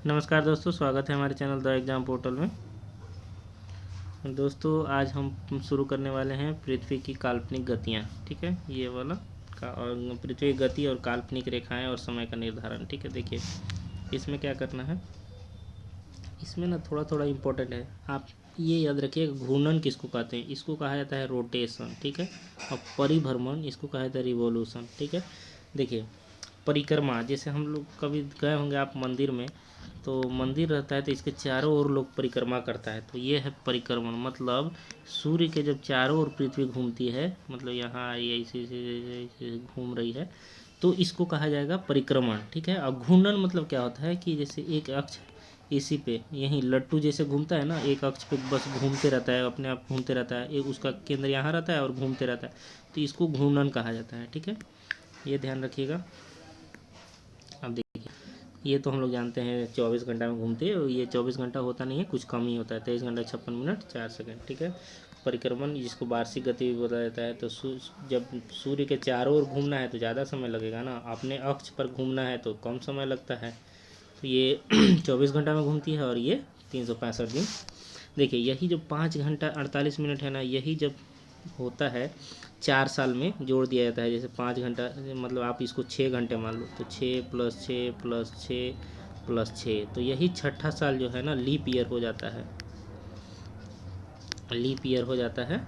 नमस्कार दोस्तों, स्वागत है हमारे चैनल द एग्ज़ाम पोर्टल में। दोस्तों आज हम शुरू करने वाले हैं पृथ्वी की काल्पनिक गतियाँ। ठीक है, ये वाला और पृथ्वी की गति और काल्पनिक रेखाएं और समय का निर्धारण। ठीक है, देखिए इसमें क्या करना है। इसमें ना थोड़ा थोड़ा इम्पोर्टेंट है। आप ये याद रखिए, घूर्णन किसको कहते हैं? इसको कहा जाता है रोटेशन। ठीक है, और परिभ्रमण इसको कहा जाता है रिवोल्यूशन। ठीक है, देखिए परिक्रमा, जैसे हम लोग कभी गए होंगे आप मंदिर में, तो मंदिर रहता है तो इसके चारों ओर लोग परिक्रमा करता है, तो ये है परिक्रमण। मतलब सूर्य के जब चारों ओर पृथ्वी घूमती है, मतलब यहाँ ये ऐसे घूम रही है, तो इसको कहा जाएगा परिक्रमण। ठीक है, और घूर्णन मतलब क्या होता है कि जैसे एक अक्ष इसी पे यहीं लट्टू जैसे घूमता है ना, एक अक्ष पे बस घूमते रहता है, अपने आप घूमते रहता है, एक उसका केंद्र यहाँ रहता है और घूमते रहता है, तो इसको घूर्णन कहा जाता है। ठीक है, ये ध्यान रखिएगा। अब देखिए, ये तो हम लोग जानते हैं 24 घंटा में घूमते हैं, और ये 24 घंटा होता नहीं है, कुछ कम ही होता है, 23 घंटा 56 मिनट 4 सेकंड। ठीक है, परिक्रमण जिसको वार्षिक गति भी बताया जाता है। तो जब सूर्य के चारों ओर घूमना है तो ज़्यादा समय लगेगा ना, अपने अक्ष पर घूमना है तो कम समय लगता है। तो ये 24 घंटा में घूमती है और ये 365 दिन। देखिए यही जो 5 घंटा 48 मिनट है ना, यही जब होता है 4 साल में जोड़ दिया जाता है। जैसे 5 घंटा मतलब आप इसको 6 घंटे मान लो, तो 6 + 6 + 6 + 6, तो यही छठा साल जो है ना लीप ईयर हो जाता है, लीप ईयर हो जाता है।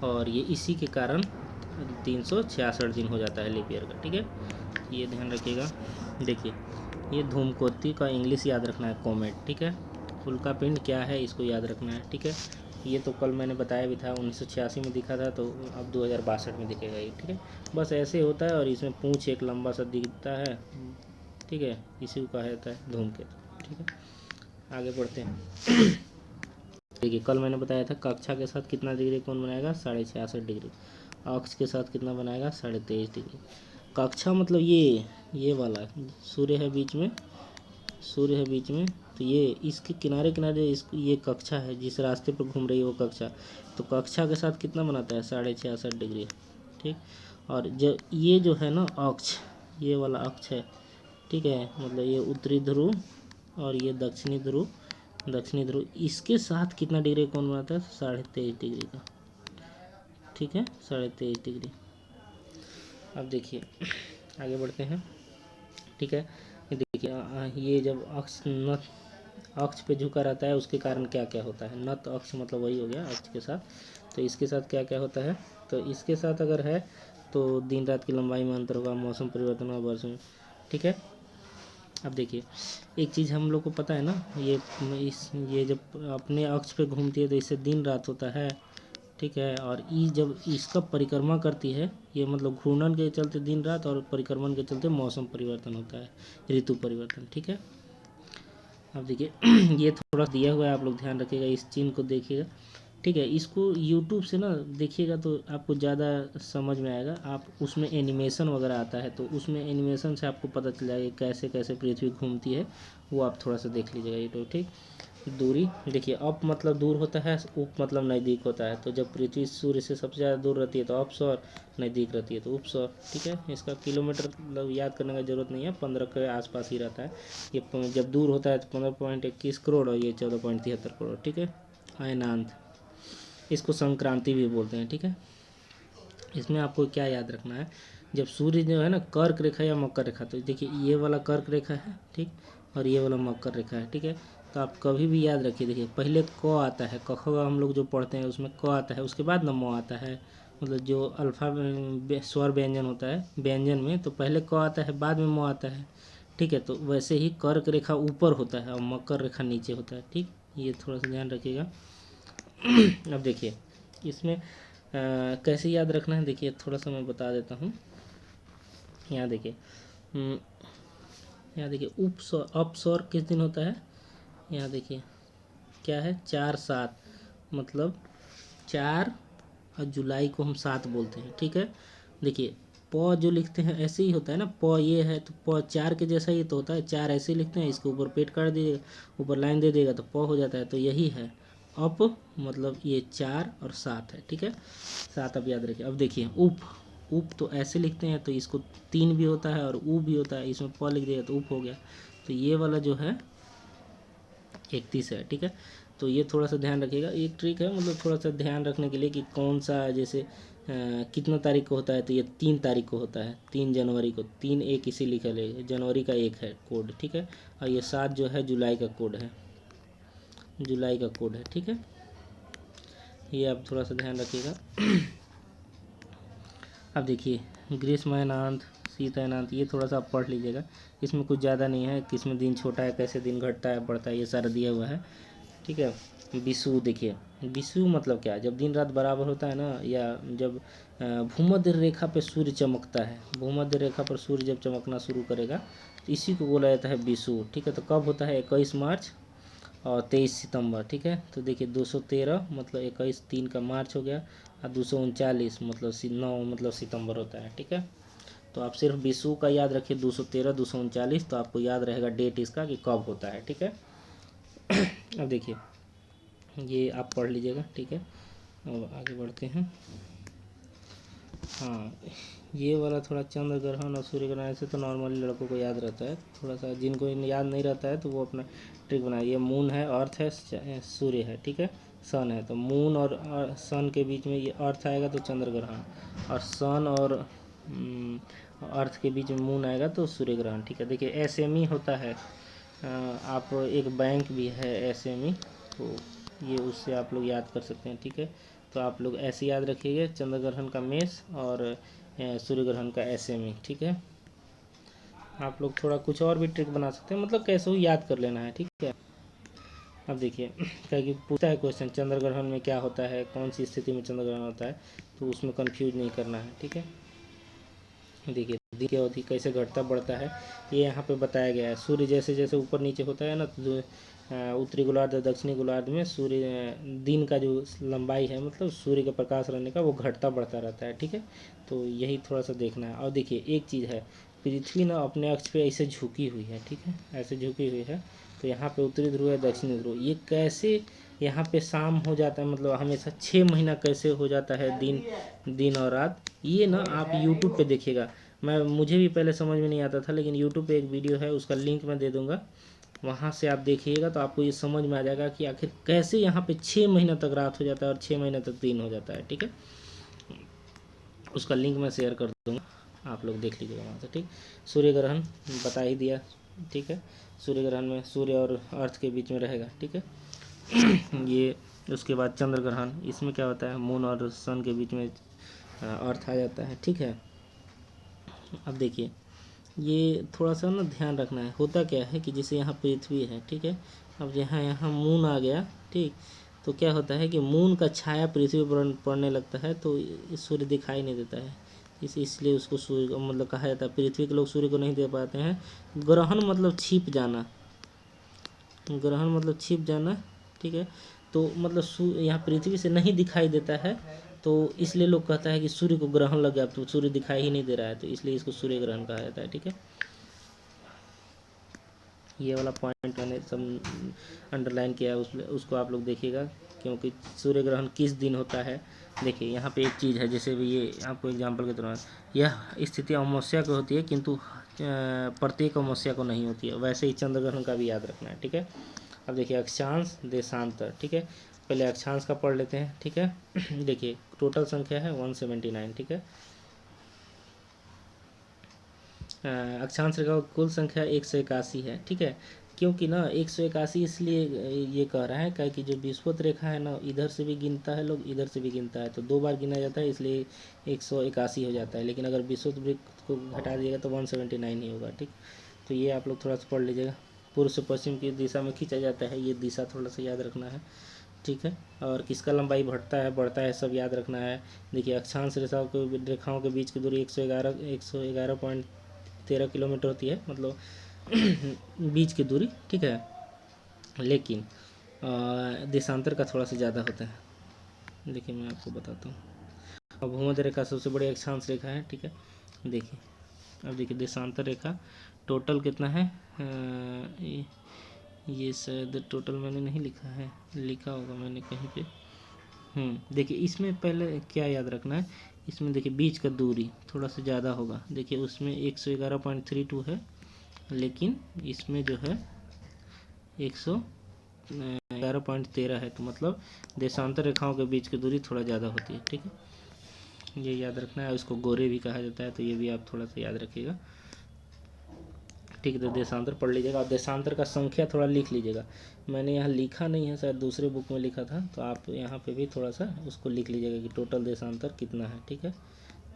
और ये इसी के कारण 366 दिन हो जाता है लीप ईयर का। ठीक है, ये ध्यान रखिएगा। देखिए ये धूमकेतु का इंग्लिश याद रखना है, कॉमेट। ठीक है, उल्का पिंड क्या है इसको याद रखना है। ठीक है, ये तो कल मैंने बताया भी था, 1986 में दिखा था, तो अब 2062 में दिखेगा ये। ठीक है, बस ऐसे होता है, और इसमें पूंछ एक लंबा सा दिखता है। ठीक है, इसी को कहा जाता है धूमकेतु। ठीक है, आगे बढ़ते हैं। देखिए कल मैंने बताया था कक्षा के साथ कितना डिग्री कोण बनाएगा, 66.5 डिग्री। अक्ष के साथ कितना बनाएगा, 23.5 डिग्री। कक्षा मतलब ये वाला सूर्य है बीच में, सूर्य है बीच में, तो ये इसके किनारे किनारे इसको, ये कक्षा है, जिस रास्ते पर घूम रही है वो कक्षा। तो कक्षा के साथ कितना बनाता है, 66.5 डिग्री। ठीक, और जब ये जो है ना अक्ष, ये वाला अक्ष है, ठीक है, मतलब ये उत्तरी ध्रुव और ये दक्षिणी ध्रुव, दक्षिणी ध्रुव, इसके साथ कितना डिग्री कोण बनाता है, 23.5 डिग्री का। ठीक है, 23.5 डिग्री। अब देखिए आगे बढ़ते हैं। ठीक है, देखिए ये जब अक्ष पे झुका रहता है, उसके कारण क्या क्या होता है। नत अक्ष मतलब वही हो गया अक्ष के साथ, तो इसके साथ क्या क्या होता है। तो इसके साथ अगर है तो दिन रात की लंबाई में अंतर होगा, मौसम परिवर्तन होगा वर्ष में। ठीक है, अब देखिए एक चीज़ हम लोग को पता है ना, ये जब अपने अक्ष पे घूमती है तो इससे दिन रात होता है। ठीक है, और ये जब इसका परिक्रमा करती है, ये मतलब घूर्णन के चलते दिन रात, और परिक्रमण के चलते मौसम परिवर्तन होता है, ऋतु परिवर्तन। ठीक है, अब देखिए ये थोड़ा दिया हुआ है, आप लोग ध्यान रखिएगा, इस चिन्ह को देखिएगा। ठीक है, इसको यूट्यूब से ना देखिएगा तो आपको ज़्यादा समझ में आएगा। आप उसमें एनिमेशन वगैरह आता है, तो उसमें एनिमेशन से आपको पता चल जाएगा कैसे कैसे पृथ्वी घूमती है, वो आप थोड़ा सा देख लीजिएगा यूट्यूब। ठीक, दूरी देखिए, अप मतलब दूर होता है, उप मतलब नज़दीक होता है। तो जब पृथ्वी सूर्य से सबसे ज़्यादा दूर रहती है तो अपसौर, नज़दीक रहती है तो उपसौर। ठीक है, इसका किलोमीटर मतलब याद करने की ज़रूरत नहीं है, 15 के आसपास ही रहता है। ये जब दूर होता है तो 15.21 करोड़, और ये 14.73 करोड़। ठीक है, अयनांत, इसको संक्रांति भी बोलते हैं। ठीक है, इसमें आपको क्या याद रखना है, जब सूर्य जो है ना कर्क रेखा या मकर रेखा, तो देखिए ये वाला कर्क रेखा है, ठीक, और ये वाला मकर रेखा है। ठीक है, तो आप कभी भी याद रखिए, देखिए पहले क आता है, क ख हम लोग जो पढ़ते हैं उसमें क आता है, उसके बाद न म आता है। मतलब जो अल्फा स्वर व्यंजन होता है व्यंजन में, तो पहले क आता है बाद में म आता है। ठीक है, तो वैसे ही कर्क रेखा ऊपर होता है और मकर रेखा नीचे होता है। ठीक, ये थोड़ा सा ध्यान रखिएगा। अब देखिए इसमें कैसे याद रखना है, देखिए थोड़ा सा मैं बता देता हूँ। यहाँ देखिए, यहाँ देखिए उपसौर अपसौर किस दिन होता है, यहाँ देखिए क्या है, 4/7, मतलब 4 और जुलाई को हम 7 बोलते हैं। ठीक है, देखिए प जो लिखते हैं ऐसे ही होता है ना, प ये है तो प 4 के जैसा ही तो होता है, 4 ऐसे लिखते हैं, इसके ऊपर पेट काट दीजिएगा, ऊपर लाइन दे देगा तो प हो जाता है। तो यही है अप, मतलब ये 4 और 7 है। ठीक है, 7 अब याद रखिए। अब देखिए उप, उप तो ऐसे लिखते हैं, तो इसको 3 भी होता है और ऊ भी होता है, इसमें प लिख दिया तो उप हो गया। तो ये वाला जो है 31 है, ठीक है। तो ये थोड़ा सा ध्यान रखिएगा, एक ट्रिक है मतलब थोड़ा सा ध्यान रखने के लिए कि कौन सा जैसे कितना तारीख को होता है, तो ये 3 तारीख को होता है, 3 जनवरी को, 3 1 इसी लिखा है, जनवरी का 1 है कोड, ठीक है। और ये 7 जो है जुलाई का कोड है, जुलाई का कोड है, ठीक है। ये आप थोड़ा सा ध्यान रखिएगा। अब देखिए ग्रीष्मायनांत, शीतायनांत, ये थोड़ा सा आप पढ़ लीजिएगा, इसमें कुछ ज़्यादा नहीं है, किसमें दिन छोटा है, कैसे दिन घटता है बढ़ता है, ये सारा दिया हुआ है, ठीक है। विषुव, देखिए विषुव मतलब क्या, जब दिन रात बराबर होता है ना, या जब भूमध्य रेखा पे सूर्य चमकता है, भूमध्य रेखा पर सूर्य जब चमकना शुरू करेगा तो इसी को बोला जाता है विषुव, ठीक है। तो कब होता है, 21 मार्च और 23 सितंबर, ठीक है। तो देखिए 213 मतलब 21 3 का मार्च हो गया, और 239 मतलब 9 मतलब सितंबर होता है, ठीक है। तो आप सिर्फ विषुव का याद रखिए, 213 239, तो आपको याद रहेगा डेट इसका कि कब होता है, ठीक है। अब देखिए ये आप पढ़ लीजिएगा, ठीक है। अब आगे बढ़ते हैं। हाँ, ये वाला थोड़ा चंद्र ग्रहण और सूर्य ग्रहण ऐसे तो नॉर्मली लड़कों को याद रहता है, थोड़ा सा जिनको याद नहीं रहता है तो वो अपना ट्रिक बनाए। ये मून है, अर्थ है, सूर्य है, ठीक है, सन है, तो मून और सन के बीच में ये अर्थ आएगा तो चंद्र ग्रहण, और सन और अर्थ के बीच में मून आएगा तो सूर्य ग्रहण, ठीक है। देखिए एसएमई होता है, आप एक बैंक भी है एसएमई, तो ये उससे आप लोग याद कर सकते हैं, ठीक है। तो आप लोग ऐसे याद रखिएगा, चंद्र ग्रहण का मेष और सूर्य ग्रहण का एसएमई, ठीक है। आप लोग थोड़ा कुछ और भी ट्रिक बना सकते हैं, मतलब कैसे हो याद कर लेना है, ठीक है। अब देखिए क्या कि पूछता है क्वेश्चन, चंद्र ग्रहण में क्या होता है, कौन सी स्थिति में चंद्र ग्रहण होता है, तो उसमें कंफ्यूज नहीं करना है, ठीक है। देखिए दिन की अवधि कैसे घटता बढ़ता है ये यहाँ पे बताया गया है। सूर्य जैसे जैसे ऊपर नीचे होता है ना, तो उत्तरी गोलार्ध और दक्षिणी गोलार्ध में सूर्य दिन का जो लंबाई है, मतलब सूर्य का प्रकाश रहने का, वो घटता बढ़ता रहता है, ठीक है। तो यही थोड़ा सा देखना है। और देखिए एक चीज़ है, पृथ्वी ना अपने अक्ष पे ऐसे झुकी हुई है, ठीक है, ऐसे झुकी हुई है। तो यहाँ पे उत्तरी ध्रुव है, दक्षिणी ध्रुव, ये कैसे यहाँ पे शाम हो जाता है, मतलब हमेशा 6 महीना कैसे हो जाता है दिन, दिन और रात, ये ना आप यूट्यूब पे देखिएगा। मुझे भी पहले समझ में नहीं आता था, लेकिन यूट्यूब पे एक वीडियो है, उसका लिंक मैं दे दूंगा, वहाँ से आप देखिएगा तो आपको ये समझ में आ जाएगा कि आखिर कैसे यहाँ पे 6 महीना तक रात हो जाता है और 6 महीने तक दिन हो जाता है, ठीक है। उसका लिंक मैं शेयर कर दूंगा, आप लोग देख लीजिएगा वहाँ से, ठीक। सूर्य ग्रहण बता ही दिया, ठीक है। सूर्य ग्रहण में सूर्य और अर्थ के बीच में रहेगा, ठीक है। ये उसके बाद चंद्र ग्रहण, इसमें क्या होता है, मून और सन के बीच में अर्थ आ जाता है, ठीक है। अब देखिए ये थोड़ा सा ना ध्यान रखना है, होता क्या है कि जैसे यहाँ पृथ्वी है, ठीक है, अब यहाँ यहाँ मून आ गया, ठीक। तो क्या होता है कि मून का छाया पृथ्वी पर पड़ने लगता है, तो सूर्य दिखाई नहीं देता है, इसलिए उसको सूर्य मतलब कहा जाता है। पृथ्वी के लोग सूर्य को नहीं देख पाते हैं। ग्रहण मतलब छिप जाना, ग्रहण मतलब छिप जाना, ठीक है। तो मतलब यहाँ पृथ्वी से नहीं दिखाई देता है, तो इसलिए लोग कहता है कि सूर्य को ग्रहण लग गया, तो सूर्य दिखाई ही नहीं दे रहा है, तो इसलिए इसको सूर्य ग्रहण कहा जाता है, ठीक है। ये वाला पॉइंट मैंने सब अंडरलाइन किया है, उसको आप लोग देखिएगा, क्योंकि सूर्य ग्रहण किस दिन होता है। देखिए यहाँ पे एक चीज़ है, जैसे भी ये आपको एग्जांपल के दौरान यह स्थिति अमावस्या को होती है, किंतु प्रत्येक अमावस्या को नहीं होती है, वैसे ही चंद्र ग्रहण का भी याद रखना है, ठीक है। अब देखिए अक्षांश देशांतर, ठीक है, पहले अक्षांश का पढ़ लेते हैं, ठीक है। देखिए टोटल संख्या है 179, ठीक है। अक्षांश रेखा की कुल संख्या 181 है, ठीक है। क्योंकि ना 181 इसलिए ये कह रहा है, क्या कि जो विषुवत रेखा है ना, इधर से भी गिनता है लोग, इधर से भी गिनता है, तो 2 बार गिना जाता है, इसलिए 181 हो जाता है। लेकिन अगर विषुवत वृत्त को घटा दिएगा तो 179 ही होगा, ठीक। तो ये आप लोग थोड़ा सा पढ़ लीजिएगा। पूर्व से पश्चिम की दिशा में खींचा जाता है, ये दिशा थोड़ा सा याद रखना है, ठीक है। और किसका लंबाई बढ़ता है बढ़ता है सब याद रखना है। देखिए अक्षांश रेखाओं के बीच की दूरी 111.13 किलोमीटर होती है, मतलब बीच की दूरी, ठीक है। लेकिन देशांतर का थोड़ा सा ज़्यादा होता है। देखिए मैं आपको बताता हूँ। अब भूमध्य रेखा सबसे बड़ी अक्षांश रेखा है, ठीक है। देखिए अब देखिए देशांतर रेखा टोटल कितना है, ये शायद टोटल मैंने नहीं लिखा है, लिखा होगा मैंने कहीं पे। देखिए इसमें पहले क्या याद रखना है, इसमें देखिए बीच का दूरी थोड़ा सा ज़्यादा होगा। देखिए उसमें 111.32 है, लेकिन इसमें जो है 100 11.13 है, तो मतलब देशांतर रेखाओं के बीच की दूरी थोड़ा ज़्यादा होती है। ठीक है, ये याद रखना है। इसको गोरे भी कहा जाता है, तो ये भी आप थोड़ा सा याद रखिएगा। ठीक है, तो देशांतर पढ़ लीजिएगा और देशांतर का संख्या थोड़ा लिख लीजिएगा। मैंने यहाँ लिखा नहीं है, शायद दूसरे बुक में लिखा था, तो आप यहाँ पे भी थोड़ा सा उसको लिख लीजिएगा कि टोटल देशांतर कितना है। ठीक है,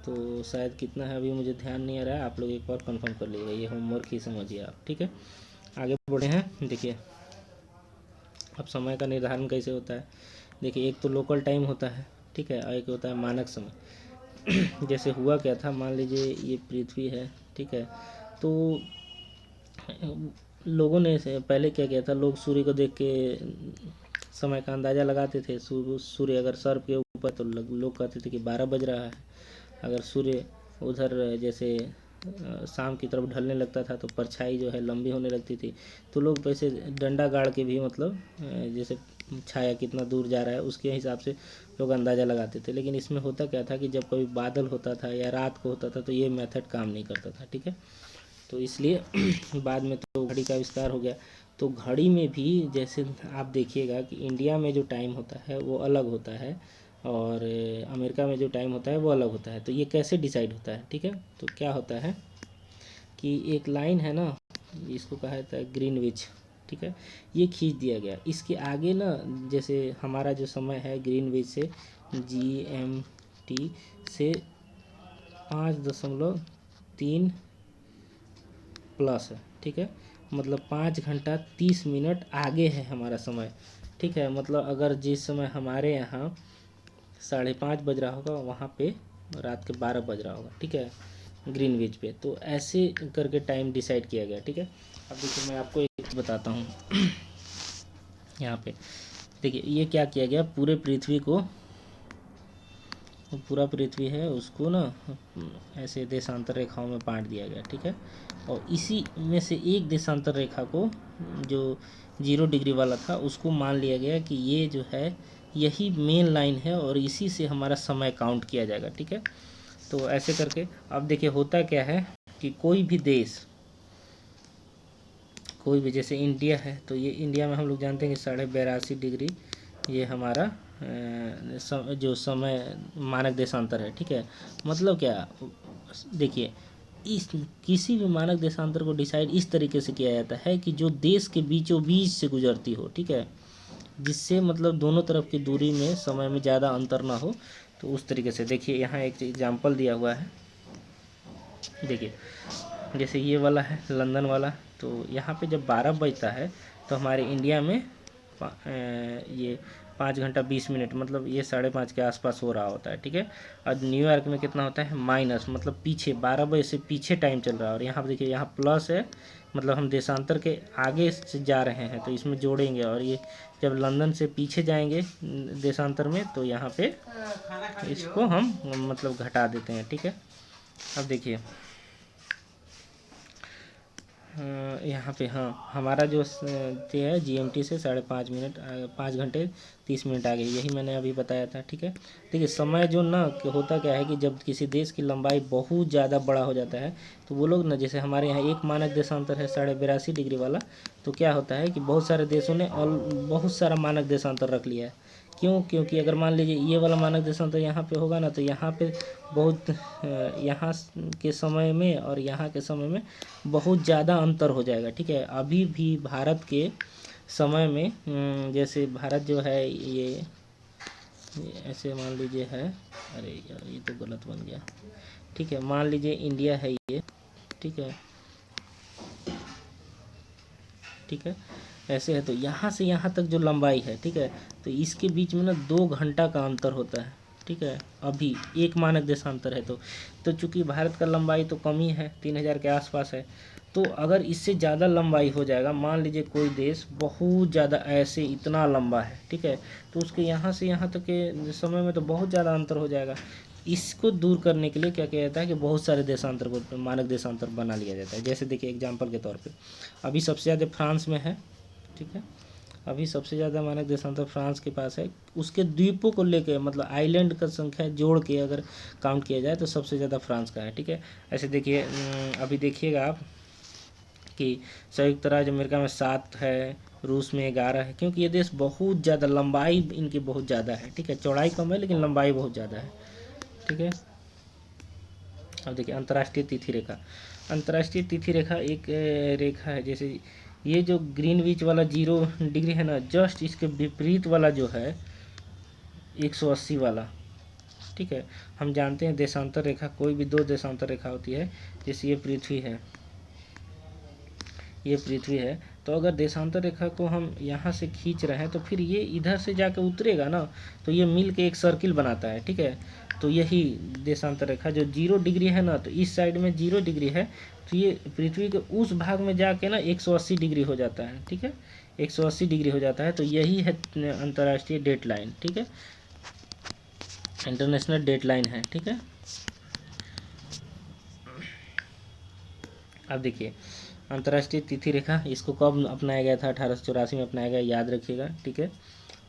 तो शायद कितना है अभी मुझे ध्यान नहीं आ रहा है, आप लोग एक बार कंफर्म कर लीजिएगा, ये होमवर्क ही समझिए आप। ठीक है, आगे बढ़े हैं। देखिए अब समय का निर्धारण कैसे होता है। देखिए एक तो लोकल टाइम होता है, ठीक है, और एक होता है मानक समय। जैसे हुआ क्या था, मान लीजिए ये पृथ्वी है, ठीक है, तो लोगों ने पहले क्या किया था, लोग सूर्य को देख के समय का अंदाज़ा लगाते थे। सूर्य अगर सर के ऊपर तो लोग कहते थे कि 12 बज रहा है। अगर सूर्य उधर जैसे शाम की तरफ ढलने लगता था तो परछाई जो है लंबी होने लगती थी, तो लोग वैसे डंडा गाड़ के भी मतलब जैसे छाया कितना दूर जा रहा है उसके हिसाब से लोग अंदाज़ा लगाते थे। लेकिन इसमें होता क्या था कि जब कभी बादल होता था या रात को होता था तो ये मेथड काम नहीं करता था। ठीक है, तो इसलिए बाद में तो घड़ी का आविष्कार हो गया। तो घड़ी में भी जैसे आप देखिएगा कि इंडिया में जो टाइम होता है वो अलग होता है और अमेरिका में जो टाइम होता है वो अलग होता है। तो ये कैसे डिसाइड होता है। ठीक है, तो क्या होता है कि एक लाइन है ना, इसको कहा जाता है ग्रीनविच। ठीक है, ये खींच दिया गया, इसके आगे ना जैसे हमारा जो समय है ग्रीनविच से GMT से 5.3 प्लस है। ठीक है, मतलब 5 घंटा 30 मिनट आगे है हमारा समय। ठीक है, मतलब अगर जिस समय हमारे यहाँ 5:30 बज रहा होगा वहाँ पे रात के 12 बज रहा होगा। ठीक है, ग्रीनविच पे। तो ऐसे करके टाइम डिसाइड किया गया। ठीक है, अब देखिए मैं आपको एक बताता हूँ। यहाँ पे देखिए ये क्या किया गया, पूरा पृथ्वी है उसको ना ऐसे देशांतर रेखाओं में बांट दिया गया। ठीक है, और इसी में से एक देशांतर रेखा को जो 0 डिग्री वाला था उसको मान लिया गया कि ये जो है यही मेन लाइन है और इसी से हमारा समय काउंट किया जाएगा। ठीक है, तो ऐसे करके अब देखिए होता क्या है कि कोई भी देश, कोई भी जैसे इंडिया है, तो ये इंडिया में हम लोग जानते हैं कि 82.5 डिग्री ये हमारा जो समय मानक देशांतर है। ठीक है, मतलब क्या, देखिए इस किसी भी मानक देशांतर को डिसाइड इस तरीके से किया जाता है कि जो देश के बीचों बीच से गुजरती हो। ठीक है, जिससे मतलब दोनों तरफ की दूरी में समय में ज़्यादा अंतर ना हो, तो उस तरीके से। देखिए यहाँ एक एग्जाम्पल दिया हुआ है। देखिए जैसे ये वाला है लंदन वाला, तो यहाँ पे जब 12 बजता है तो हमारे इंडिया में ये 5 घंटा 20 मिनट, मतलब ये 5:30 के आसपास हो रहा होता है। ठीक है, और न्यूयॉर्क में कितना होता है माइनस, मतलब पीछे 12 बजे से पीछे टाइम चल रहा है। और यहाँ पर देखिए यहाँ प्लस है, मतलब हम देशांतर के आगे से जा रहे हैं तो इसमें जोड़ेंगे, और ये जब लंदन से पीछे जाएंगे देशांतर में तो यहाँ पे इसको हम मतलब घटा देते हैं। ठीक है, अब देखिए यहाँ पे हाँ हमारा जो है GMT से 5:30 5 घंटे 30 मिनट आगे, यही मैंने अभी बताया था। ठीक है, देखिए समय जो ना होता क्या है कि जब किसी देश की लंबाई बहुत ज़्यादा बड़ा हो जाता है तो वो लोग ना, जैसे हमारे यहाँ एक मानक देशांतर है 82.5 डिग्री वाला, तो क्या होता है कि बहुत सारे देशों ने और बहुत सारा मानक देशांतर रख लिया है। क्यों, क्योंकि अगर मान लीजिए ये वाला मानक देशांतर यहाँ पे होगा ना, तो यहाँ पे बहुत यहाँ के समय में और यहाँ के समय में बहुत ज़्यादा अंतर हो जाएगा। ठीक है, अभी भी भारत के समय में जैसे भारत जो है ये ऐसे मान लीजिए है, अरे यार ये तो गलत बन गया। ठीक है, मान लीजिए इंडिया है ये। ठीक है, ठीक है, ऐसे है, तो यहाँ से यहाँ तक जो लंबाई है, ठीक है, तो इसके बीच में ना 2 घंटा का अंतर होता है। ठीक है, अभी एक मानक देशांतर है तो चूंकि भारत का लंबाई तो कम ही है, 3000 के आसपास है, तो अगर इससे ज़्यादा लंबाई हो जाएगा, मान लीजिए कोई देश बहुत ज़्यादा ऐसे इतना लंबा है, ठीक है, तो उसके यहाँ से यहाँ तक के समय में तो बहुत ज़्यादा अंतर हो जाएगा। इसको दूर करने के लिए क्या किया जाता है कि बहुत सारे देशांतर को मानक देशांतर बना लिया जाता है। जैसे देखिए एग्जाम्पल के तौर पे अभी सबसे ज़्यादा फ्रांस में है। ठीक है, अभी सबसे ज़्यादा मानक देशांतर फ्रांस के पास है। उसके द्वीपों को लेकर, मतलब आइलैंड का संख्या जोड़ के अगर काउंट किया जाए तो सबसे ज़्यादा फ्रांस का है। ठीक है, ऐसे देखिए अभी देखिएगा आप कि संयुक्त राज्य अमेरिका में 7 है, रूस में 11 है, क्योंकि ये देश बहुत ज़्यादा, लंबाई इनकी बहुत ज़्यादा है, ठीक है। चौड़ाई कम है लेकिन लंबाई बहुत ज़्यादा है, ठीक है। अब देखिए अंतर्राष्ट्रीय तिथि रेखा। अंतर्राष्ट्रीय तिथि रेखा एक रेखा है, जैसे ये जो ग्रीनविच वाला 0 डिग्री है ना, जस्ट इसके विपरीत वाला जो है 180 वाला, ठीक है। हम जानते हैं देशांतर रेखा, कोई भी 2 देशांतर रेखा होती है, जैसे ये पृथ्वी है, ये पृथ्वी है, तो अगर देशांतर रेखा को हम यहाँ से खींच रहे हैं तो फिर ये इधर से जाके उतरेगा ना, तो ये मिल के एक सर्किल बनाता है, ठीक है। तो यही देशांतर रेखा जो 0 डिग्री है ना, तो इस साइड में 0 डिग्री है, तो ये पृथ्वी के उस भाग में जाके ना 180 डिग्री हो जाता है, ठीक है। 180 डिग्री हो जाता है, तो यही है अंतर्राष्ट्रीय डेट लाइन, ठीक है, इंटरनेशनल डेट लाइन है, ठीक है। अब देखिए अंतर्राष्ट्रीय तिथि रेखा, इसको कब अपनाया गया था? 1884 में अपनाया गया, याद रखिएगा, ठीक है।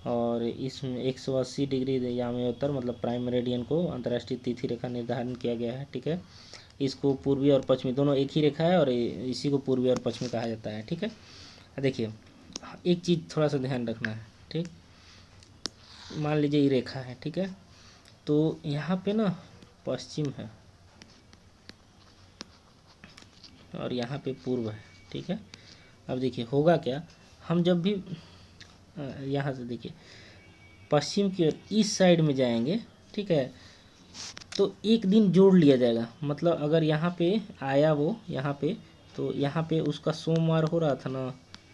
और इसमें 180 डिग्री यामी उत्तर मतलब प्राइम मेरिडियन को अंतर्राष्ट्रीय तिथि रेखा निर्धारण किया गया है, ठीक है। इसको पूर्वी और पश्चिमी दोनों एक ही रेखा है, और इसी को पूर्वी और पश्चिमी कहा जाता है, ठीक है। देखिए एक चीज़ थोड़ा सा ध्यान रखना है, ठीक। मान लीजिए ये रेखा है, ठीक है, तो यहाँ पे ना पश्चिम है और यहाँ पे पूर्व है, ठीक है। अब देखिए होगा क्या, हम जब भी यहाँ से देखिए पश्चिम की ओर इस साइड में जाएंगे, ठीक है, तो एक दिन जोड़ लिया जाएगा। मतलब अगर यहाँ पे आया वो यहाँ पे, तो यहाँ पे उसका सोमवार हो रहा था ना,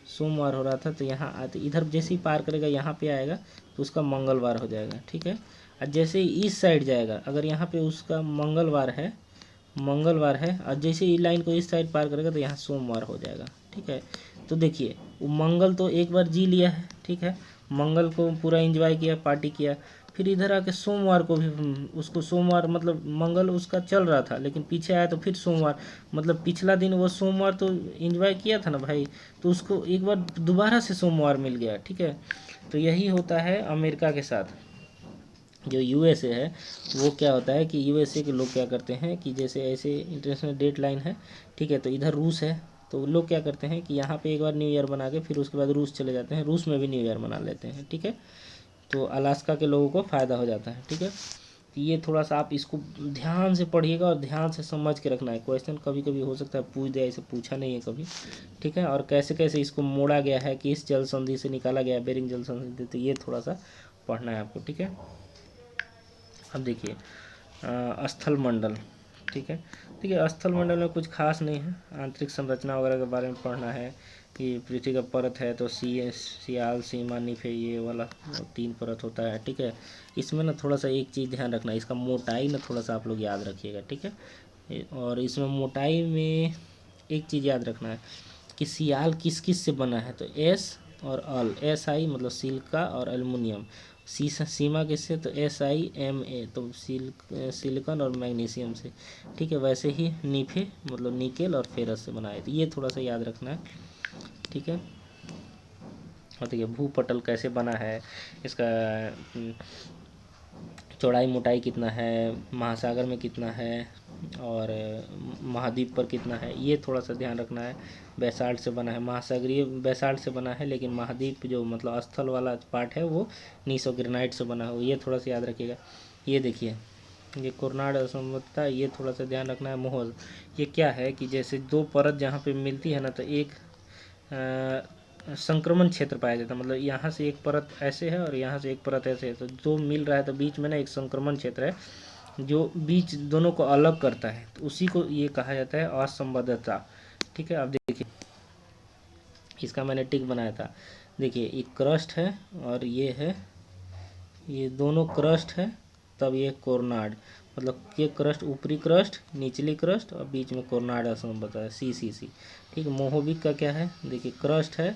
सोमवार हो रहा था, तो यहाँ आते इधर जैसे ही पार करेगा यहाँ पे आएगा तो उसका मंगलवार हो जाएगा, ठीक है। और जैसे ही इस साइड जाएगा, अगर यहाँ पे उसका मंगलवार है, और जैसे ही लाइन को इस साइड पार करेगा तो यहाँ सोमवार हो जाएगा, ठीक है। तो देखिए वो मंगल तो एक बार जी लिया है, ठीक है, मंगल को पूरा एंजॉय किया, पार्टी किया, फिर इधर आके सोमवार को भी उसको सोमवार मतलब मंगल उसका चल रहा था लेकिन पीछे आया तो फिर सोमवार, मतलब पिछला दिन वो सोमवार तो एंजॉय किया था ना भाई, तो उसको एक बार दोबारा से सोमवार मिल गया, ठीक है। तो यही होता है अमेरिका के साथ। जो यूएसए है वो क्या होता है कि यूएसए के लोग क्या करते हैं कि जैसे ऐसे इंटरनेशनल डेट लाइन है, ठीक है, तो इधर रूस है, तो लोग क्या करते हैं कि यहाँ पे एक बार न्यू ईयर बना के फिर उसके बाद रूस चले जाते हैं, रूस में भी न्यू ईयर मना लेते हैं, ठीक है। तो अलास्का के लोगों को फ़ायदा हो जाता है, ठीक है। ये थोड़ा सा आप इसको ध्यान से पढ़िएगा और ध्यान से समझ के रखना है, क्वेश्चन कभी कभी हो सकता है पूछ दे, ऐसे पूछा नहीं है कभी, ठीक है। और कैसे कैसे इसको मोड़ा गया है, किस जल संधि से निकाला गया है, बेरिंग जल संधि, तो ये थोड़ा सा पढ़ना है आपको, ठीक है। अब देखिए स्थल मंडल, ठीक है। देखिए स्थल मंडल में कुछ खास नहीं है, आंतरिक संरचना वगैरह के बारे में पढ़ना है कि पृथ्वी का परत है तो सियाल, सीमा, निफे, ये वाला 3 परत होता है, ठीक है। इसमें ना थोड़ा सा एक चीज़ ध्यान रखना है, इसका मोटाई ना थोड़ा सा आप लोग याद रखिएगा, ठीक है। और इसमें मोटाई में एक चीज़ याद रखना है कि सियाल किस किस से बना है, तो एस और अल, एस आई मतलब सिल्का और एल्युमिनियम, सीमा किससे, तो SiMa तो सिलिकॉन और मैग्नीशियम से, ठीक है। वैसे ही नीफे मतलब निकेल और फेरस से बनाए, तो ये थोड़ा सा याद रखना है, ठीक है। और देखिए भूपटल कैसे बना है, इसका चौड़ाई मोटाई कितना है, महासागर में कितना है, और महाद्वीप पर कितना है, ये थोड़ा सा ध्यान रखना है। बैसाल्ट से बना है, महासागरीय बैसाल्ट से बना है, लेकिन महाद्वीप जो मतलब स्थल वाला पार्ट है वो नीसो ग्रेनाइट से बना है, ये थोड़ा सा याद रखिएगा। ये देखिए ये कोर्नाड असमता, ये थोड़ा सा ध्यान रखना है। मोहर ये क्या है कि जैसे 2 परत जहाँ पे मिलती है ना, तो एक संक्रमण क्षेत्र पाया जाता है, मतलब यहाँ से एक परत ऐसे है और यहाँ से एक परत ऐसे है, तो 2 मिल रहा है तो बीच में ना एक संक्रमण क्षेत्र है जो बीच दोनों को अलग करता है, तो उसी को ये कहा जाता है असंबद्धता, ठीक है। अब देखिए इसका मैंने टिक बनाया था, देखिए एक क्रस्ट है और ये है, ये दोनों क्रस्ट है, तब ये कोर्नाड, मतलब ये क्रस्ट ऊपरी क्रस्ट, निचली क्रस्ट और बीच में कोर्नाड असंबद्ध है, सी, ठीक। मोहोबिक का क्या है, देखिए क्रस्ट है,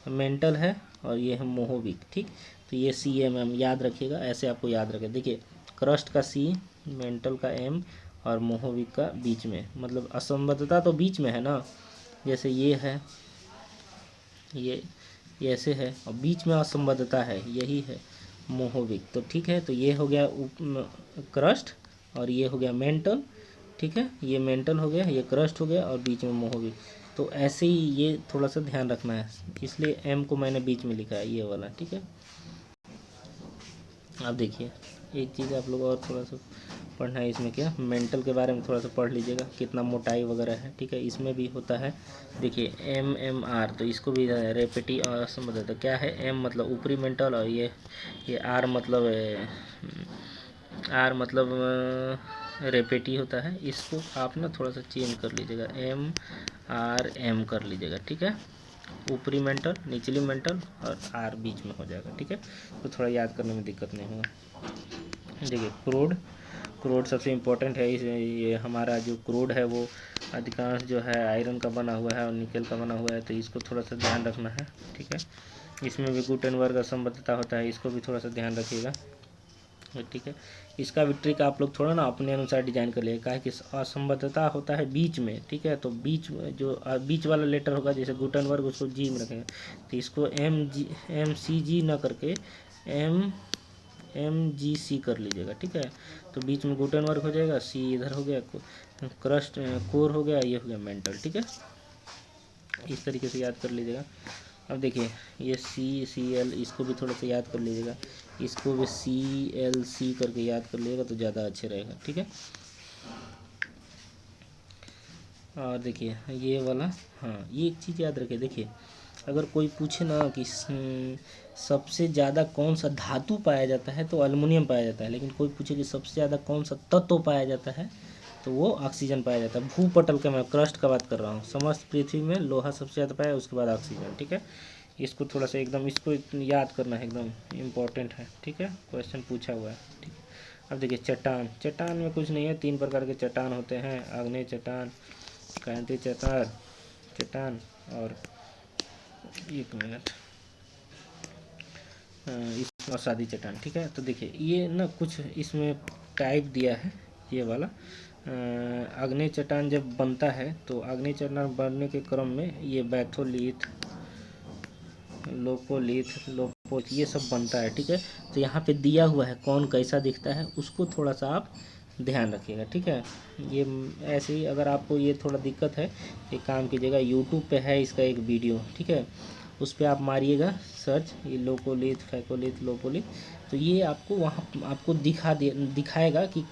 मेंटल है और ये है मोहोबिक, ठीक। तो ये CMM याद रखिएगा, ऐसे आपको याद रखें। देखिए क्रस्ट का C, मेंटल का M और मोहोबिक का बीच में, मतलब असंबद्धता तो बीच में है ना, जैसे ये है, ये ऐसे है और बीच में असंबद्धता है, यही है मोहोबिक, तो ठीक है। तो ये हो गया क्रस्ट और ये हो गया मेंटल, ठीक है, ये मेंटल हो गया, ये क्रस्ट हो गया और बीच में मोहोबिक। तो ऐसे ही ये थोड़ा सा ध्यान रखना है, इसलिए एम को मैंने बीच में लिखा है ये वाला, ठीक है। अब देखिए एक चीज़ आप लोग और थोड़ा सा पढ़ना है, इसमें क्या मेंटल के बारे में थोड़ा सा पढ़ लीजिएगा, कितना मोटाई वगैरह है, ठीक है। इसमें भी होता है, देखिए MMR, तो इसको भी रेपेटी मतलब क्या है, एम मतलब ऊपरी मेंटल, और ये आर मतलब रेपेटी होता है। इसको आप ना थोड़ा सा चेंज कर लीजिएगा, MRM कर लीजिएगा, ठीक है। ऊपरी मेंटल, निचली मेंटल और आर बीच में हो जाएगा, ठीक है। तो थोड़ा याद करने में दिक्कत नहीं होगा। देखिए क्रूड सबसे इम्पोर्टेंट है। ये हमारा जो क्रूड है वो अधिकांश जो है आयरन का बना हुआ है और निकल का बना हुआ है, तो इसको थोड़ा सा ध्यान रखना है, ठीक है। इसमें भी गुटेनबर्ग असंबद्धता होता है, इसको भी थोड़ा सा ध्यान रखिएगा, ठीक है। इसका भी ट्रिक आप लोग थोड़ा ना अपने अनुसार डिजाइन कर लिए, काहे कि असंबद्धता होता है बीच में, ठीक है। तो बीच में जो बीच वाला लेटर होगा, जैसे गुटेनबर्ग, उसको जी में रखेंगे, तो इसको MCG ना करके MGC कर लीजिएगा, ठीक है। तो बीच में गुटेनबर्ग हो जाएगा, सी इधर हो गया, क्रस्ट कोर हो गया, ये हो गया मेंटल, ठीक है। इस तरीके से याद कर लीजिएगा। अब देखिए ये CCl, इसको भी थोड़ा सा याद कर लीजिएगा, इसको भी CLC करके याद कर लीजिएगा तो ज़्यादा अच्छे रहेगा, ठीक है। और देखिए ये वाला, हाँ ये एक चीज़ याद रखिए, देखिए अगर कोई पूछे ना कि सबसे ज़्यादा कौन सा धातु पाया जाता है, तो एल्युमिनियम पाया जाता है। लेकिन कोई पूछे कि सबसे ज़्यादा कौन सा तत्व पाया जाता है, तो वो ऑक्सीजन पाया जाता है। भूपटल का, मैं क्रस्ट का बात कर रहा हूँ, समस्त पृथ्वी में लोहा सबसे ज़्यादा पाया, उसके बाद ऑक्सीजन, ठीक है। इसको थोड़ा सा एकदम इसको याद करना है, एकदम इम्पोर्टेंट है, ठीक है, क्वेश्चन पूछा हुआ है, ठीक है। अब देखिए चट्टान में कुछ नहीं है, 3 प्रकार के चट्टान होते हैं, आग्नेय चट्टान, कांति चट्टान और एक मिनट इस अवसादी चट्टान, ठीक है। तो देखिए ये ना कुछ इसमें टाइप दिया है, ये वाला आग्नेय चट्टान जब बनता है, तो आग्नेय चट्टान बनने के क्रम में ये बैथोलिथ, लोपोलिथ ये सब बनता है, ठीक है। तो यहाँ पे दिया हुआ है कौन कैसा दिखता है, उसको थोड़ा सा आप ध्यान रखिएगा, ठीक है। ये ऐसे ही अगर आपको ये थोड़ा दिक्कत है, एक काम कीजिएगा, यूट्यूब पे है इसका एक वीडियो, ठीक है, उस पर आप मारिएगा सर्च, ये लोकोलिथ, फैकोलिथ, लोपोलिथ, तो ये आपको वहाँ आपको दिखाएगा कि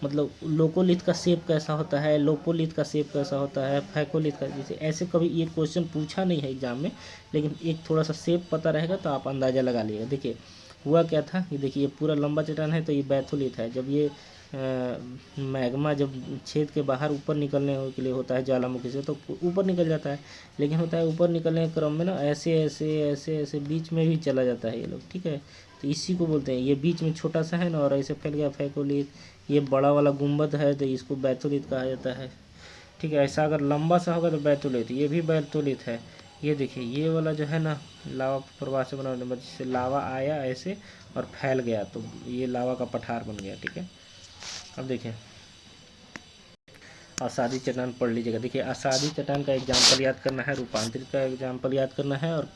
मतलब लोकोलिथ का शेप कैसा होता है, लोपोलिथ का शेप कैसा होता है, फैकोलिथ का। जैसे ऐसे कभी ये क्वेश्चन पूछा नहीं है एग्जाम में, लेकिन एक थोड़ा सा शेप पता रहेगा तो आप अंदाज़ा लगा लीजिएगा। देखिए हुआ क्या था, ये देखिए ये पूरा लंबा चट्टान है, तो ये बैथोलिथ है। जब ये मैग्मा जब छेद के बाहर ऊपर निकलने के लिए होता है ज्वालामुखी से, तो ऊपर निकल जाता है। लेकिन होता है ऊपर निकलने के क्रम में ना ऐसे ऐसे ऐसे ऐसे बीच में भी चला जाता है ये लोग, ठीक है। तो इसी को बोलते हैं, ये बीच में छोटा सा है ना और ऐसे फैल गया फैकोलिथ। ये बड़ा वाला गुंबद है तो इसको बैथोलिथ कहा जाता है, ठीक है। ऐसा अगर लंबा सा होगा तो बैथोलिथ, ये भी बैथोलिथ है। ये देखिए ये वाला जो है ना लावा प्रवाह से बना, जिससे लावा आया ऐसे और फैल गया, तो ये लावा का पठार बन गया, ठीक है। अब देखिए आसादी चट्टान पढ़ लीजिएगा। देखिए आसादी चट्टान का एग्जाम्पल याद करना है, रूपांतरित का एग्जाम्पल याद करना है, और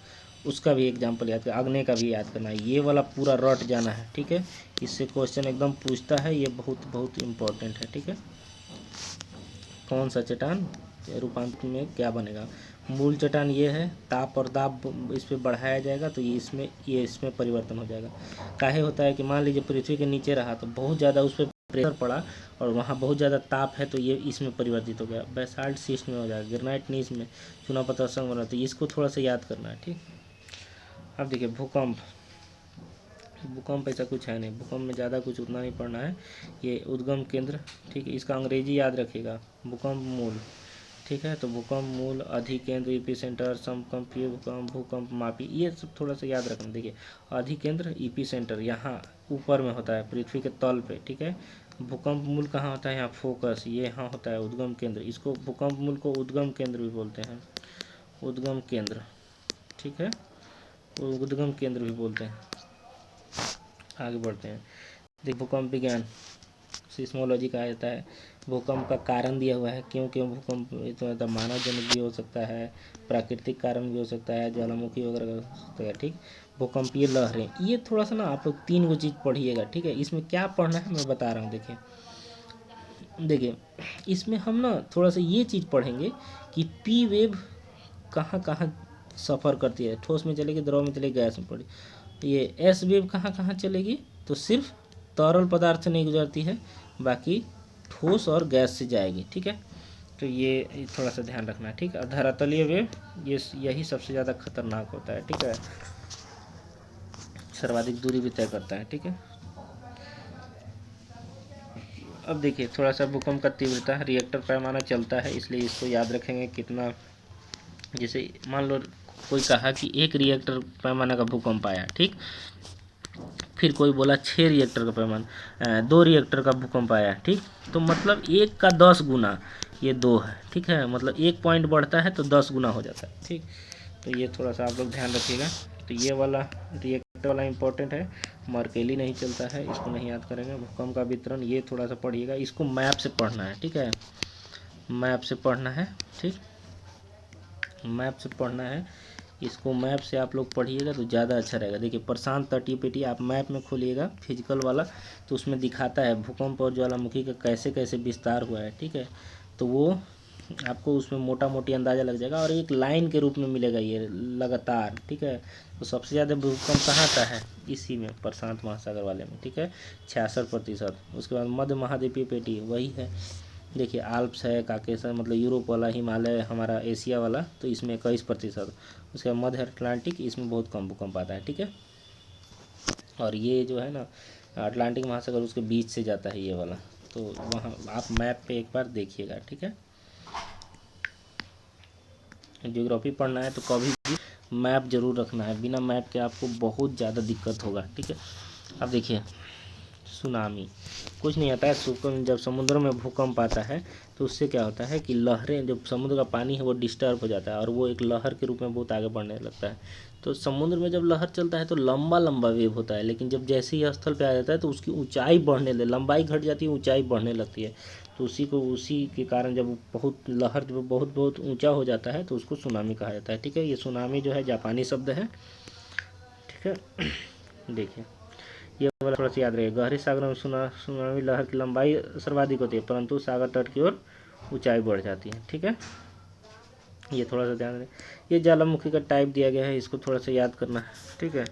उसका भी एग्जाम्पल याद करना, आग्नेय का भी याद करना है। ये वाला पूरा रट जाना है, ठीक है। इससे क्वेश्चन एकदम पूछता है, ये बहुत बहुत इम्पोर्टेंट है, ठीक है। कौन सा चट्टान रूपांतरित में क्या बनेगा। मूल चट्टान ये है, ताप और दाब इस पर बढ़ाया जाएगा तो ये इसमें परिवर्तन हो जाएगा। काहे होता है कि मान लीजिए पृथ्वी के नीचे रहा तो बहुत ज़्यादा उस पर प्रेशर पड़ा और वहाँ बहुत ज़्यादा ताप है, तो ये इसमें परिवर्तित हो गया, बेसाल्ट शिस्ट में हो जाएगा, ग्रेनाइट नीस में चूना पत्थर संग बना, तो इसको थोड़ा सा याद करना है, ठीक। अब देखिए भूकंप ऐसा कुछ है नहीं, भूकंप में ज़्यादा कुछ उतना नहीं पढ़ना है। ये उद्गम केंद्र, ठीक है, इसका अंग्रेजी याद रखिएगा, भूकंप मूल, ठीक है। तो भूकंप मूल, अधिकेंद्र, एपीसेंटर, समकंपीय भूकंप, भूकंप मापी, ये सब थोड़ा सा याद रखना। देखिए अधिकेंद्र, एपीसेंटर यहाँ ऊपर में होता है पृथ्वी के तल पे, ठीक है। भूकंप मूल कहाँ होता है, यहाँ फोकस, ये यहाँ होता है उद्गम केंद्र, इसको भूकंप मूल को उद्गम केंद्र भी बोलते हैं, उद्गम केंद्र, ठीक है, उद्गम केंद्र भी बोलते हैं। आगे बढ़ते हैं, देखिए भूकंप विज्ञान, सिस्मोलॉजी कहा जाता है। भूकंप का कारण दिया हुआ है, क्यों क्यों भूकंप, तो मानव जनित भी हो सकता है, प्राकृतिक कारण भी हो सकता है, ज्वालामुखी वगैरह का हो सकता है, ठीक। भूकंपीय लहरें, ये थोड़ा सा ना आप लोग 3 गो चीज़ पढ़िएगा, ठीक है। इसमें क्या पढ़ना है मैं बता रहा हूँ। देखिए इसमें हम ना थोड़ा सा ये चीज़ पढ़ेंगे कि पी वेव कहाँ कहाँ सफ़र करती है, ठोस में चलेगी, द्रव में चलेगी, गैस में पड़ी। ये एस वेव कहाँ कहाँ चलेगी, तो सिर्फ तरल पदार्थ से नहीं गुजरती है, बाकी ठोस और गैस से जाएगी, ठीक है। तो ये थोड़ा सा ध्यान रखना है, ठीक है। धरातलीय वेव यही सबसे ज़्यादा खतरनाक होता है, ठीक है, सर्वाधिक दूरी भी तय करता है, ठीक है। अब देखिए थोड़ा सा भूकंप का तीव्रता, रिएक्टर पैमाना चलता है, इसलिए इसको याद रखेंगे कितना। जैसे मान लो कोई कहा कि 1 रिएक्टर पैमाना का भूकंप आया, ठीक। फिर कोई बोला 6 रिएक्टर का पैमाना, 2 रिएक्टर का भूकंप आया, ठीक। तो मतलब 1 का 10 गुना ये 2 है, ठीक है। मतलब 1 पॉइंट बढ़ता है तो 10 गुना हो जाता है, ठीक। तो ये थोड़ा सा आप लोग ध्यान रखिएगा। तो ये वाला रिएक्टर वाला इंपॉर्टेंट है, मरकेली नहीं चलता है, इसको नहीं याद करेंगे। भूकंप का वितरण ये थोड़ा सा पढ़िएगा, इसको मैप से पढ़ना है, ठीक है, मैप से पढ़ना है, ठीक, मैप से पढ़ना है। इसको मैप से आप लोग पढ़िएगा तो ज़्यादा अच्छा रहेगा। देखिए प्रशांत तटीय पेटी आप मैप में खोलिएगा फिजिकल वाला, तो उसमें दिखाता है भूकंप और ज्वालामुखी का कैसे कैसे विस्तार हुआ है, ठीक है। तो वो आपको उसमें मोटा मोटी अंदाज़ा लग जाएगा, और एक लाइन के रूप में मिलेगा ये लगातार, ठीक है। तो सबसे ज़्यादा भूकंप कहाँ आता है, इसी में, प्रशांत महासागर वाले में, ठीक है, 66%। उसके बाद मध्य महाद्वीपीय पेटी वही है। देखिए आल्प्स है, काकेशस मतलब यूरोप वाला, हिमालय हमारा एशिया वाला, तो इसमें 21%। उसके बाद मध्य अटलांटिक, इसमें बहुत कम भूकंप आता है, ठीक है। और ये जो है ना अटलांटिक महासागर उसके बीच से जाता है ये वाला, तो वहाँ आप मैप पे एक बार देखिएगा, ठीक है। ज्योग्राफी पढ़ना है तो कभी भी मैप जरूर रखना है, बिना मैप के आपको बहुत ज़्यादा दिक्कत होगा, ठीक है। अब देखिए सुनामी कुछ नहीं आता है, जब समुद्र में भूकंप आता है तो उससे क्या होता है कि लहरें, जो समुद्र का पानी है वो डिस्टर्ब हो जाता है, और वो एक लहर के रूप में बहुत आगे बढ़ने लगता है। तो समुद्र में जब लहर चलता है तो लंबा लंबा वेव होता है, लेकिन जब जैसे ही स्थल पे आ जाता है तो उसकी ऊंचाई बढ़ने लगे, लंबाई घट जाती है, ऊंचाई बढ़ने लगती है। तो उसी के कारण जब बहुत लहर जब बहुत बहुत ऊंचा हो जाता है तो उसको सुनामी कहा जाता है, ठीक है। ये सुनामी जो है जापानी शब्द है, ठीक है। देखिए ये वाला थोड़ा सा याद रहे, गहरे सागर में सुनामी लहर की लंबाई सर्वाधिक होती है, परंतु सागर तट की ओर ऊंचाई बढ़ जाती है, ठीक है। ये थोड़ा सा ध्यान रहे। ये ज्वालामुखी का टाइप दिया गया है, इसको थोड़ा सा याद करना है, ठीक है।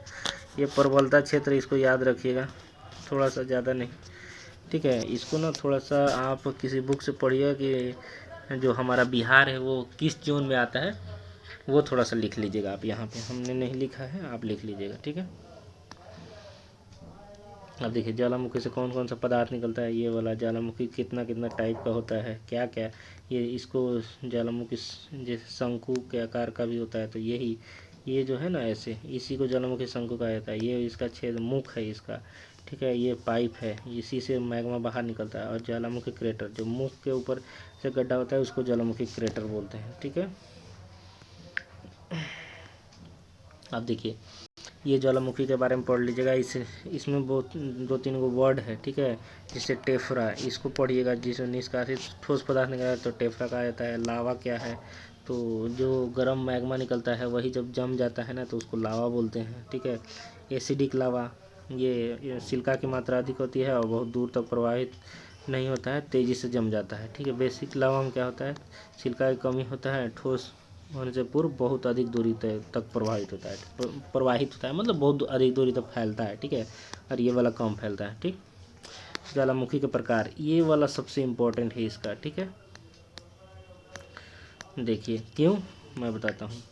ये प्रबलता क्षेत्र, इसको याद रखिएगा, थोड़ा सा ज़्यादा नहीं, ठीक है। इसको ना थोड़ा सा आप किसी बुक से पढ़िए कि जो हमारा बिहार है वो किस जोन में आता है, वो थोड़ा सा लिख लीजिएगा आप, यहाँ पे हमने नहीं लिखा है, आप लिख लीजिएगा, ठीक है। अब देखिए ज्वालामुखी से कौन कौन सा पदार्थ निकलता है, ये वाला ज्वालामुखी कितना कितना टाइप का होता है, क्या क्या, ये इसको ज्वालामुखी जैसे शंकु के आकार का भी होता है, तो यही ये जो है ना ऐसे, इसी को ज्वालामुखी शंकु कहा जाता है। ये इसका छेद मुख है इसका, ठीक है, ये पाइप है, इसी से मैग्मा बाहर निकलता है। और ज्वालामुखी क्रेटर, जो मुख के ऊपर से गड्ढा होता है उसको ज्वालामुखी क्रेटर बोलते हैं, ठीक है। अब देखिए ये ज्वालामुखी के बारे में पढ़ लीजिएगा, इसमें बहुत 2-3 गो वर्ड है, ठीक है। जैसे टेफ्रा, इसको पढ़िएगा, जिसमें निष्कासित ठोस पदार्थ निकला तो टेफ्रा कहा जाता है। लावा क्या है, तो जो गर्म मैग्मा निकलता है वही जब जम जाता है ना तो उसको लावा बोलते हैं, ठीक है। एसिडिक लावा, ये सिलिका की मात्रा अधिक होती है और बहुत दूर तक प्रवाहित नहीं होता है, तेज़ी से जम जाता है, ठीक है। बेसिक लावा में क्या होता है, सिलिका की कमी होता है, ठोस होने से पूर्व बहुत अधिक दूरी तक प्रवाहित होता है, मतलब बहुत अधिक दूरी तक फैलता है, ठीक है। और ये वाला कम फैलता है, ठीक। ज्वालामुखी के प्रकार, ये वाला सबसे इम्पोर्टेंट है इसका, ठीक है। देखिए क्यों, मैं बताता हूँ।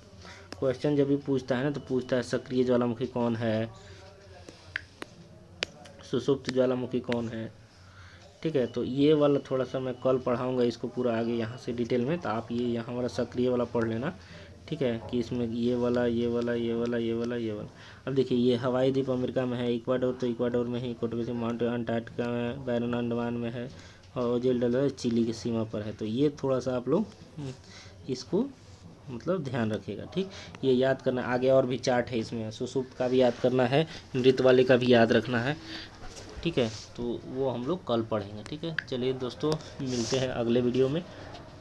क्वेश्चन जब भी पूछता है ना तो पूछता है सक्रिय ज्वालामुखी कौन है, सुषुप्त ज्वालामुखी कौन है, ठीक है। तो ये वाला थोड़ा सा मैं कल पढ़ाऊँगा इसको पूरा आगे यहाँ से डिटेल में, तो आप ये यहाँ वाला सक्रिय वाला पढ़ लेना, ठीक है, कि इसमें ये वाला ये वाला ये वाला ये वाला ये वाला। अब देखिए ये हवाई द्वीप अमेरिका में है, इक्वाडोर तो इक्वाडोर में है, इक्वाडोर माउंट अंटार्कटिका में, बैरन अंडमान में है, और ओजेल डलर चिली की सीमा पर है। तो ये थोड़ा सा आप लोग इसको मतलब ध्यान रखिएगा, ठीक। ये याद करना, आगे और भी चार्ट है इसमें, सुषुप्त का भी याद करना है, नृत्य वाले का भी याद रखना है, ठीक है। तो वो हम लोग कल पढ़ेंगे, ठीक है। चलिए दोस्तों मिलते हैं अगले वीडियो में,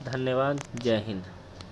धन्यवाद, जय हिंद।